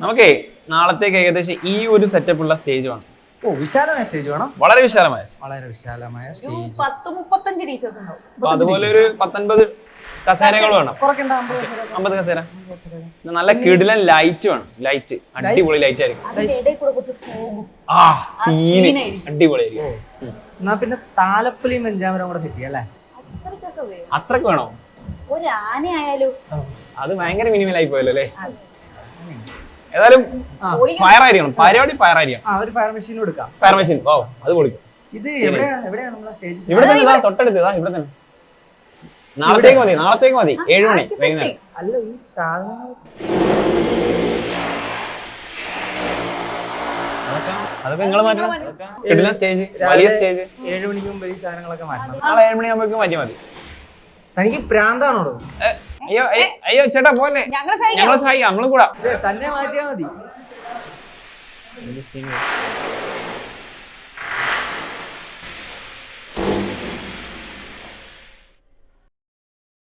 നമുക്കേ നാളത്തേക്ക് ഏകദേശം ഈ ഒരു സെറ്റപ്പ് ഉള്ള സ്റ്റേജ് വേണം. ഓ, വിശാലമായ സ്റ്റേജ് വേണം. വളരെ വിശാലമായ വളരെ വിശാലമായ സ്റ്റേജ്. 10-35 ടീച്ചേഴ്സ് ഉണ്ടാവും. അപ്പൊ അതുപോലെ ഒരു 19 കസേരകൾ വേണം. 50 കസേര. നല്ല കിടിലൻ ലൈറ്റ് വേണം. ലൈറ്റ് അടിപൊളി ലൈറ്റ് ആയിരിക്കും. ആ സീന് അടിപൊളിയായിരിക്കും. എന്നാ പിന്നെ താലപ്പൊലിയും വെഞ്ചാമരം കൂടെ സെറ്റ് ചെയ്യാം അല്ലേ? അത്രക്ക് വേണോ? ഒരു ആന ആയാലും അത് ഭയങ്കര മിനിമൽ ആയി പോയല്ലോ അല്ലേ? ഏതായാലും ഫയർ ആയിരിക്കണം. പരിപാടി ഫയർ ആയിരിക്കണം. ഒരു ഫയർ മെഷീൻ എടുക്കാം. ഫയർ മെഷീൻ ഓ അത് പൊളിക്കും. ഇത് എവിടെയാണ് നമ്മളെ സ്റ്റേജ്? ഇവിടെ തന്നെ തൊട്ടടുത്ത് ഇവിടെ തന്നെ. നാളത്തേക്ക് മതി 7 മണി വൈകുന്നേരം. അല്ല ഈ സാധനങ്ങൾ അതൊക്കെ നിങ്ങൾ മാറ്റണം. കിടിലൻ സ്റ്റേജ്, വലിയ സ്റ്റേജ്. 7 മണിക്ക് മുമ്പ് ഈ സാധനങ്ങളൊക്കെ മാറ്റണം. നാളെ 7 മണിയാകുമ്പോഴേക്കും മാറ്റിയാൽ മതി. തനിക്ക് പ്രാന്താണോടോ? അയ്യോ ചേട്ടാ പോലെ ഞങ്ങളെ സഹായിക്കാം. നമ്മളും കൂടാ തന്നെ മാറ്റിയാ മതി.